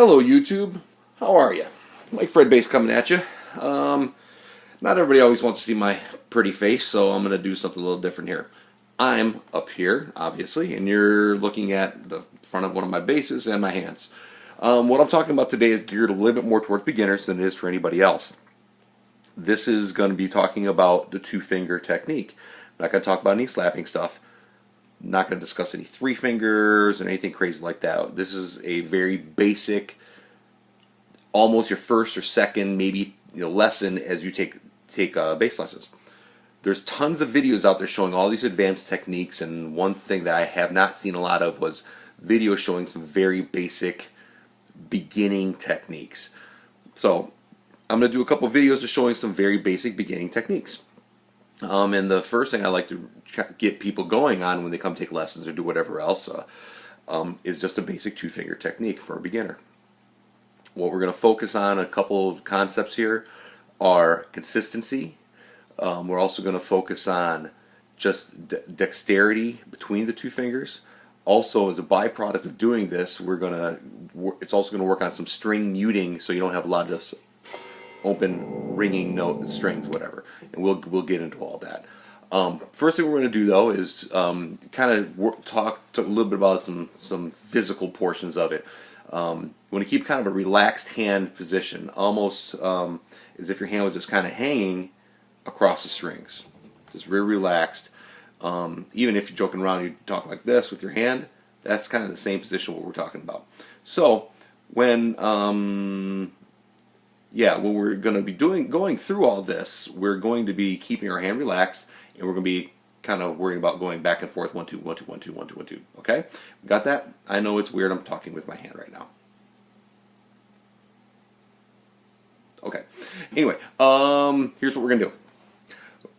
Hello YouTube, how are you? Mike Fred Bass coming at you. Not everybody always wants to see my pretty face, so I'm going to do something a little different here. I'm up here, obviously, and you're looking at the front of one of my basses and my hands. What I'm talking about today is geared a little bit more towards beginners than it is for anybody else. This is going to be talking about the two-finger technique. I'm not going to talk about any slapping stuff. I'm not going to discuss any three fingers and anything crazy like that. This is a very basic, almost your first or second maybe lesson as you take bass lessons. There's tons of videos out there showing all these advanced techniques, and one thing that I have not seen a lot of was videos showing some very basic beginning techniques. So I'm going to do a couple videos of showing some very basic beginning techniques. And the first thing I like to get people going on when they come take lessons or do whatever else is just a basic two-finger technique for a beginner. What we're going to focus on, a couple of concepts here, are consistency. We're also going to focus on just dexterity between the two fingers. Also, as a byproduct of doing this, it's also going to work on some string muting, so you don't have a lot of just open ringing note strings, whatever. And we'll get into all that. First thing we're going to do though is kind of talk a little bit about some physical portions of it. We want to keep kind of a relaxed hand position, almost as if your hand was just kind of hanging across the strings, just very relaxed. Even if you're joking around, you talk like this with your hand. That's kind of the same position what we're talking about. So when we're going to be going through all this, we're going to be keeping our hand relaxed, and we're going to be kind of worrying about going back and forth, 1 2 1 2 1 2 1 2 1 2. Okay, got that? I know it's weird. I'm talking with my hand right now. Okay. Anyway, here's what we're gonna do.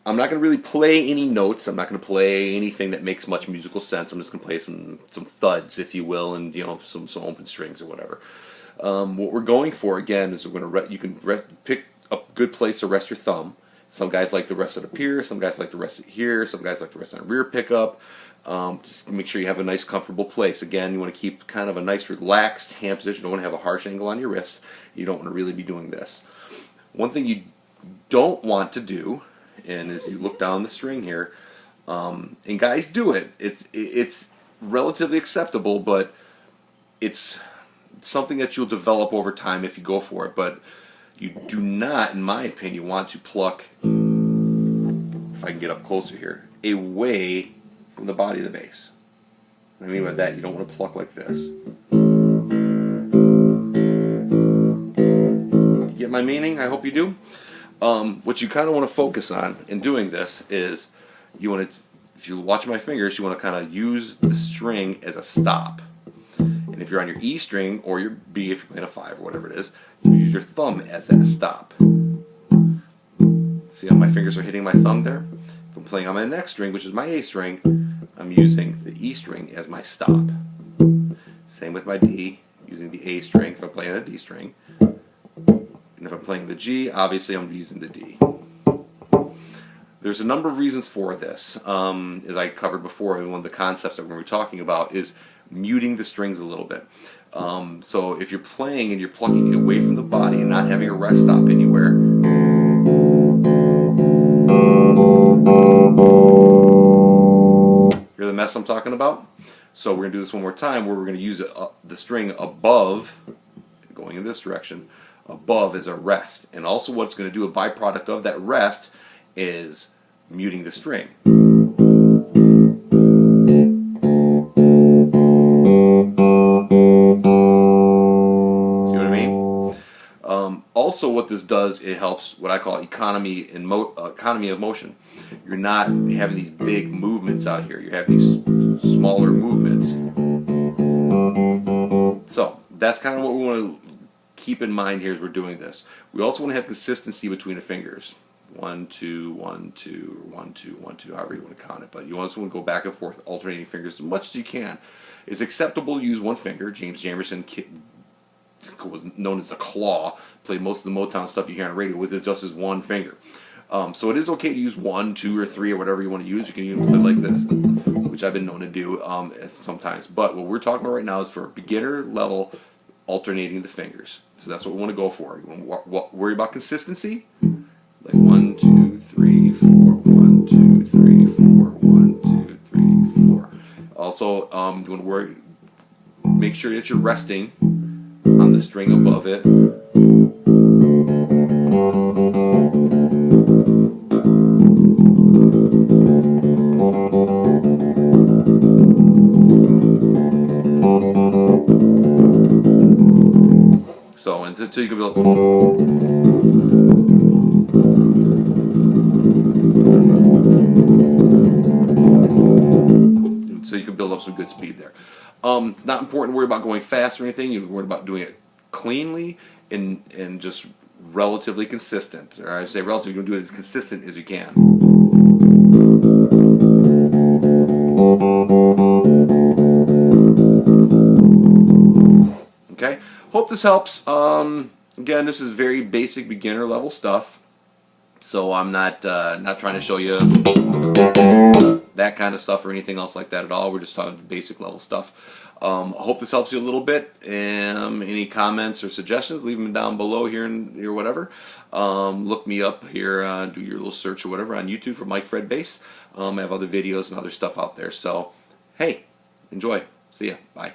I'm not going to really play any notes. I'm not going to play anything that makes much musical sense. I'm just going to play some thuds, if you will, and some open strings or whatever. What we're going for again is we're going to pick a good place to rest your thumb. Some guys like to rest it up here. Some guys like to rest it here. Some guys like to rest on a rear pickup. Just make sure you have a nice, comfortable place. Again, you want to keep kind of a nice, relaxed hand position. You don't want to have a harsh angle on your wrist. You don't want to really be doing this. One thing you don't want to do, and as you look down the string here, and guys do it. It's relatively acceptable, but it's something that you'll develop over time if you go for it. But you do not, in my opinion, want to pluck, if I can get up closer here, away from the body of the bass. What I mean by that, you don't want to pluck like this. You get my meaning? I hope you do. What you kind of want to focus on in doing this is you want to, if you watch my fingers, you want to kind of use the string as a stop. And if you're on your E string or your B, if you're playing a 5 or whatever it is, you use your thumb as that stop. See how my fingers are hitting my thumb there? If I'm playing on my next string, which is my A string, I'm using the E string as my stop. Same with my D, using the A string if I'm playing a D string. And if I'm playing the G, obviously I'm using the D. There's a number of reasons for this. As I covered before, and one of the concepts that we're going to be talking about is muting the strings a little bit. So if you're playing and you're plucking it away from the body and not having a rest stop anywhere, hear the mess I'm talking about? So we're going to do this one more time, where we're going to use the string above, going in this direction, above as a rest. And also what it's going to do, a byproduct of that rest, is muting the string. Also, what this does, it helps what I call economy of motion. You're not having these big movements out here. You have these smaller movements. So that's kind of what we want to keep in mind here as we're doing this. We also want to have consistency between the fingers. 1 2 1 2 1 2 1 2, however you want to count it. But you also want to go back and forth, alternating fingers as much as you can. It's acceptable to use one finger. James Jamerson was known as the claw, played most of the Motown stuff you hear on the radio with it just as one finger. So it is okay to use 1, 2, or 3, or whatever you want to use. You can even play like this, which I've been known to do sometimes. But what we're talking about right now is for beginner level alternating the fingers. So that's what we want to go for. You want to worry about consistency? Like 1, 2, 3, 4, 1, 2, 3, 4, 1, 2, 3, 4. Also, you want to make sure that you're resting on the string above it. So until you can build. So you can build up some good speed there. It's not important to worry about going fast or anything. You're worried about doing it cleanly and just relatively consistent. Or I say relatively, you're going to do it as consistent as you can. Okay, hope this helps. Again, this is very basic beginner level stuff, so I'm not trying to show you that kind of stuff or anything else like that at all. We're just talking basic level stuff. I hope this helps you a little bit. Any comments or suggestions, leave them down below here or whatever. Look me up here, do your little search or whatever on YouTube for Mike Fred Bass. I have other videos and other stuff out there. So, hey, enjoy. See ya. Bye.